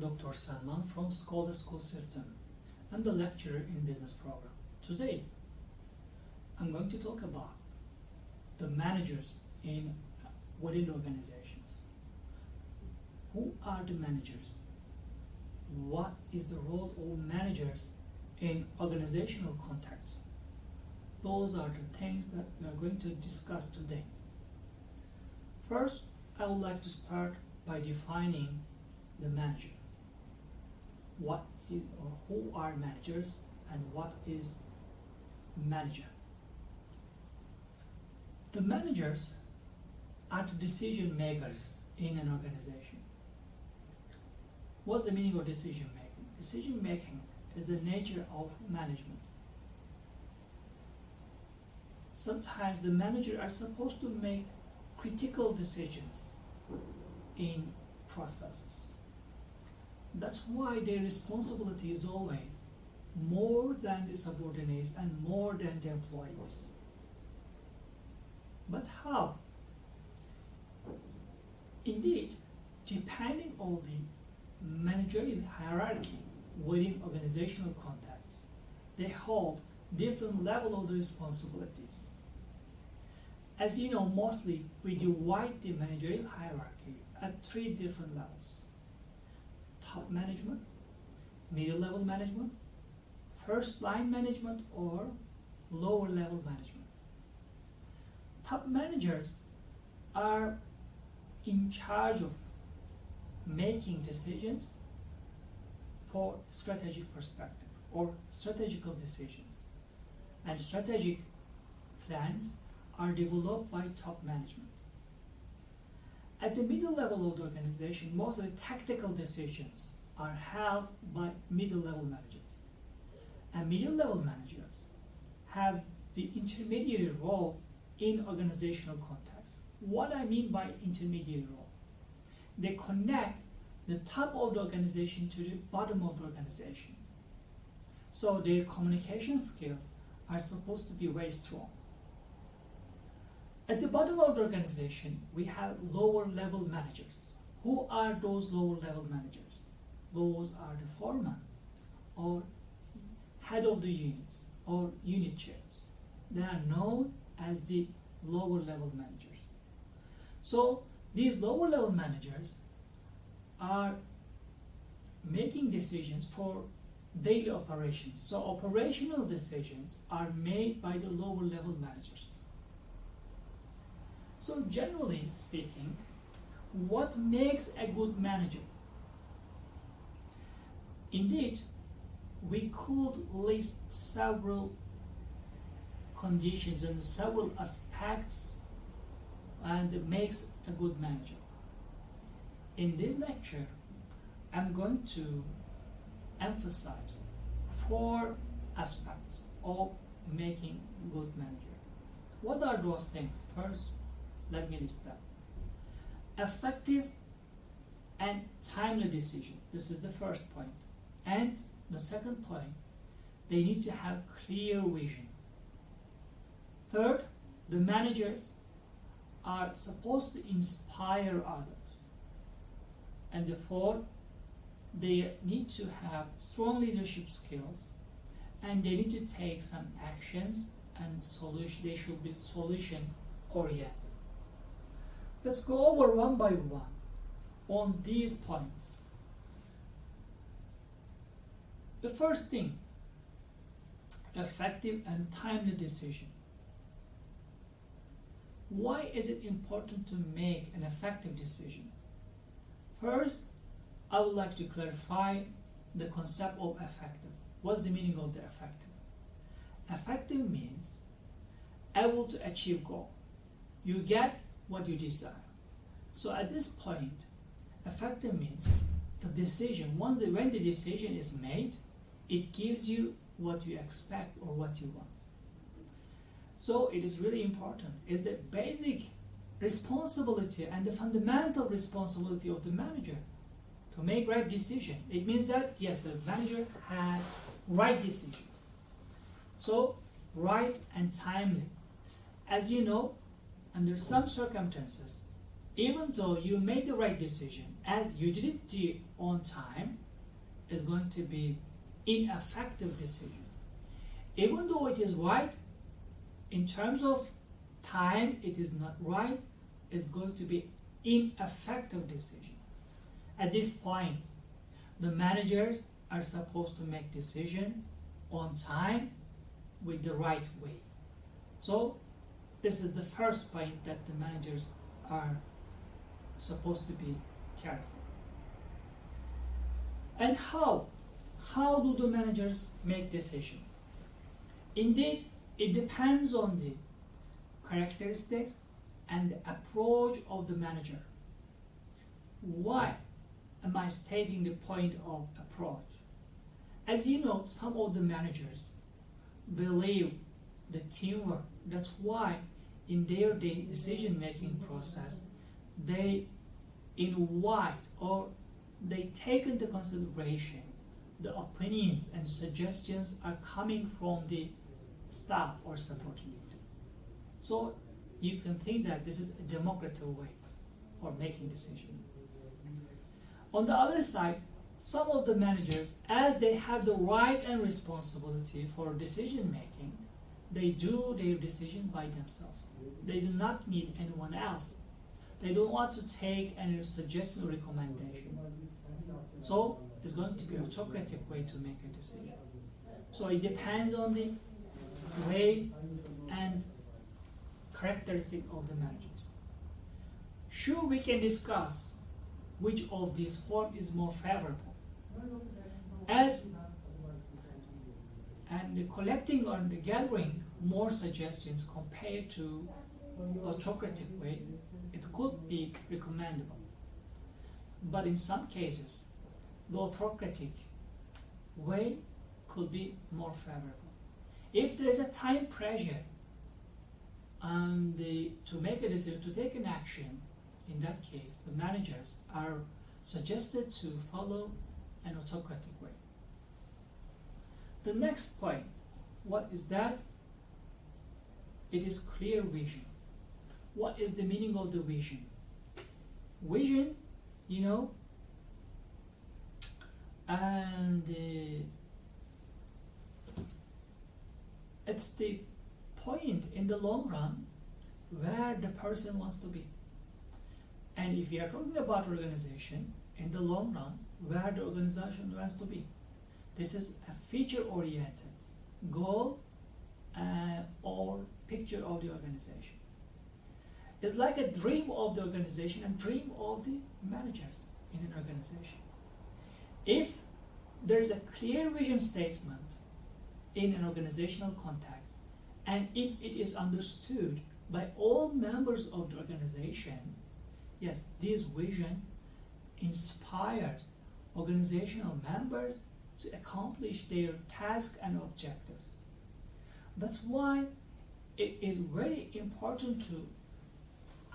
Dr. Salman from Scholar School System. I'm the lecturer in business program. Today, I'm going to talk about the managers within organizations. Who are the managers? What is the role of managers in organizational contexts? Those are the things that we are going to discuss today. First, I would like to start by defining the manager. What is or who are managers and what is manager? The managers are the decision makers in an organization. What's the meaning of decision making? Decision making is the nature of management. Sometimes the manager are supposed to make critical decisions in processes. That's why their responsibility is always more than the subordinates and more than the employees. But how? Indeed, depending on the managerial hierarchy within organizational contexts, they hold different levels of the responsibilities. As you know, mostly we divide the managerial hierarchy at 3 different levels: top management, middle level management, first line management, or lower level management. Top managers are in charge of making decisions for strategic perspective or strategical decisions, and strategic plans are developed by top management. At the middle level of the organization, mostly tactical decisions are held by middle level managers, and middle level managers have the intermediary role in organizational context. What I mean by intermediary role? They connect the top of the organization to the bottom of the organization. So their communication skills are supposed to be very strong. At the bottom of the organization, we have lower level managers. Who are those lower level managers? Those are the foreman or head of the units or unit chiefs. They are known as the lower level managers. So these lower level managers are making decisions for daily operations. So operational decisions are made by the lower level managers. So generally speaking, what makes a good manager? Indeed, we could list several conditions and several aspects and it makes a good manager. In this lecture, I'm going to emphasize 4 aspects of making a good manager. What are those things? First, let me list them. Effective and timely decision. This is the first point. And the second point, they need to have clear vision. Third, the managers are supposed to inspire others. And the fourth, they need to have strong leadership skills and they need to take some actions and they should be solution oriented. Let's go over one by one on these points. The first thing, effective and timely decision. Why is it important to make an effective decision? First, I would like to clarify the concept of effective. What's the meaning of the effective? Effective means able to achieve goal. You get what you desire. So at this point, effective means the decision, when the decision is made, it gives you what you expect or what you want. So it is really important. It's the basic responsibility and the fundamental responsibility of the manager to make right decision. It means that, yes, the manager had right decision. So, right and timely. As you know, under some circumstances, even though you made the right decision, as you didn't do it on time, is going to be ineffective decision. Even though it is right, in terms of time, it is not right, it's going to be ineffective decision. At this point, the managers are supposed to make decision on time with the right way. So this is the first point that the managers are supposed to be careful. And how do the managers make decision? Indeed, it depends on the characteristics and the approach of the manager. Why am I stating the point of approach? As you know, some of the managers believe the teamwork. That's why in their decision-making process, they invite or they take into consideration the opinions and suggestions are coming from the staff or support unit. So you can think that this is a democratic way for making decisions. On the other side, some of the managers, as they have the right and responsibility for decision making, they do their decision by themselves. They do not need anyone else. They don't want to take any suggestion or recommendation. So it's going to be an autocratic way to make a decision. So it depends on the way and characteristic of the managers. Sure, we can discuss which of these forms is more favorable. And collecting or the gathering more suggestions compared to autocratic way, it could be recommendable. But in some cases, the autocratic way could be more favorable. If there is a time pressure and to make a decision, to take an action, in that case, the managers are suggested to follow an autocratic way. The next point, what is that? It is clear vision. What is the meaning of the vision? Vision, and it's the point in the long run where the person wants to be. And if we are talking about organization, in the long run, where the organization wants to be. This is a feature-oriented goal or picture of the organization. It's like a dream of the organization and dream of the managers in an organization. If there's a clear vision statement in an organizational context, and if it is understood by all members of the organization, yes, this vision inspires organizational members to accomplish their tasks and objectives. That's why it is very important to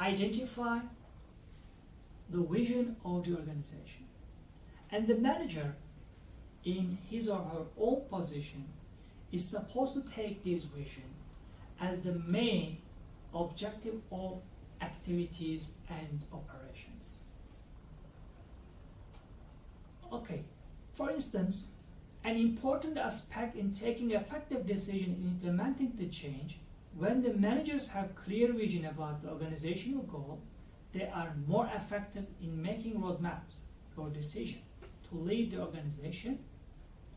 identify the vision of the organization. And the manager, in his or her own position, is supposed to take this vision as the main objective of activities and operations. Okay, for instance, an important aspect in taking effective decision in implementing the change, when the managers have clear vision about the organizational goal, they are more effective in making roadmaps or decisions to lead the organization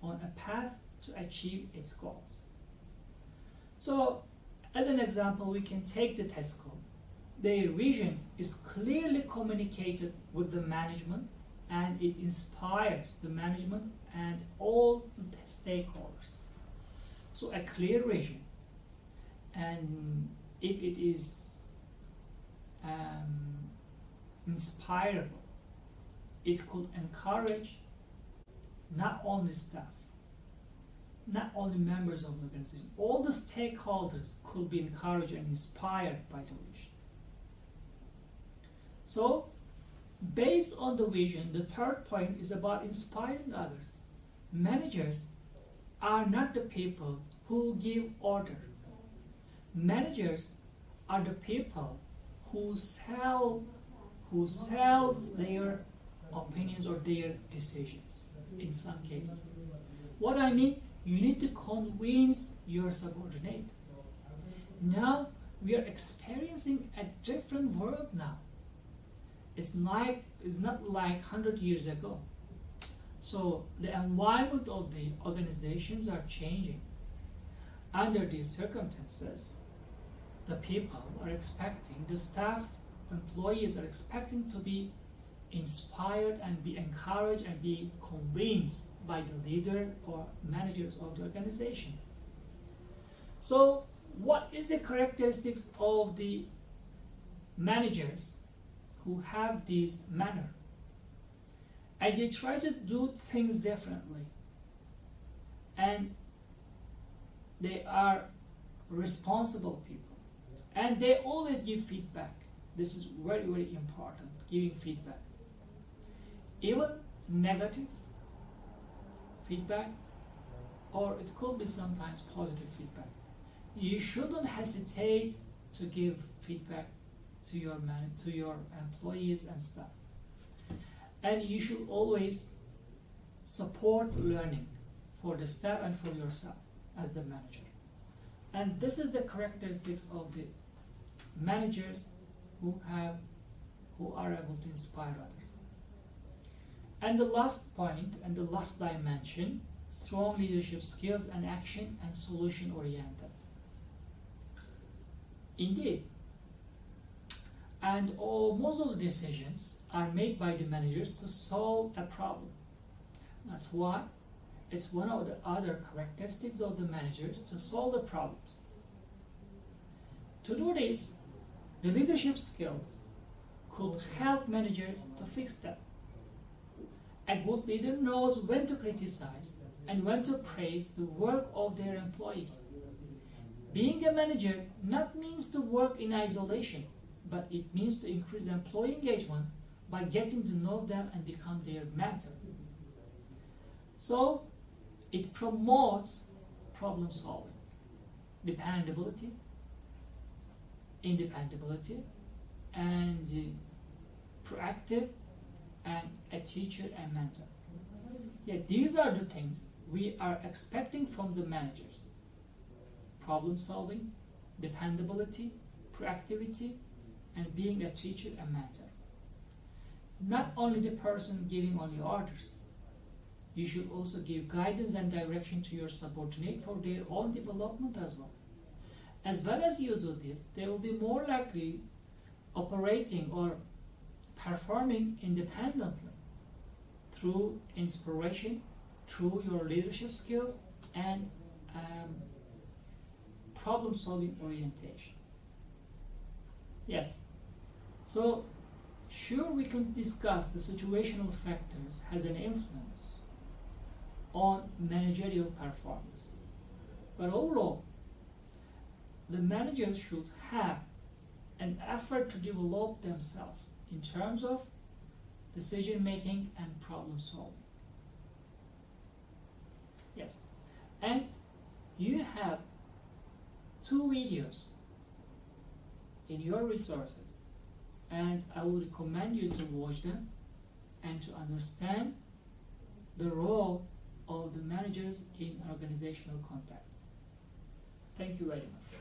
on a path to achieve its goals. So, as an example, we can take the TESCO. Their vision is clearly communicated with the management, and it inspires the management and all the stakeholders. So a clear vision, and if it is inspirable, it could encourage not only staff, not only members of the organization, all the stakeholders could be encouraged and inspired by the vision. So, based on the vision, the third point is about inspiring others. Managers are not the people who give order. Managers are the people who sells their opinions or their decisions in some cases. What I mean, you need to convince your subordinate. Now we are experiencing a different world now. It's not like 100 years ago. So the environment of the organizations are changing. Under these circumstances, the people are expecting, the staff, employees are expecting to be inspired and be encouraged and be convinced by the leader or managers of the organization. So what is the characteristics of the managers who have this manner? And they try to do things differently. And they are responsible people. And they always give feedback. This is very, very important, giving feedback. Even negative feedback, or it could be sometimes positive feedback. You shouldn't hesitate to give feedback to your employees and staff. And you should always support learning for the staff and for yourself as the manager. And this is the characteristics of the managers who are able to inspire others. And the last point and the last dimension, strong leadership skills and action and solution oriented. Indeed, and most of the decisions are made by the managers to solve a problem. That's why it's one of the other characteristics of the managers to solve the problems. To do this, the leadership skills could help managers to fix them. A good leader knows when to criticize and when to praise the work of their employees. Being a manager not means to work in isolation, but it means to increase employee engagement by getting to know them and become their mentor. So it promotes problem solving, dependability, independability, and proactive, and a teacher and mentor. Yeah, these are the things we are expecting from the managers. Problem solving, dependability, proactivity, and being a teacher and mentor. Not only the person giving only orders. You should also give guidance and direction to your subordinate for their own development as well. As well as you do this, they will be more likely operating or performing independently through inspiration, through your leadership skills, and problem-solving orientation. Yes. So, sure, we can discuss the situational factors has an influence on managerial performance. But overall, the managers should have an effort to develop themselves in terms of decision making and problem solving. Yes. And you have 2 videos in your resources, and I will recommend you to watch them and to understand the role of the managers in organizational contexts. Thank you very much.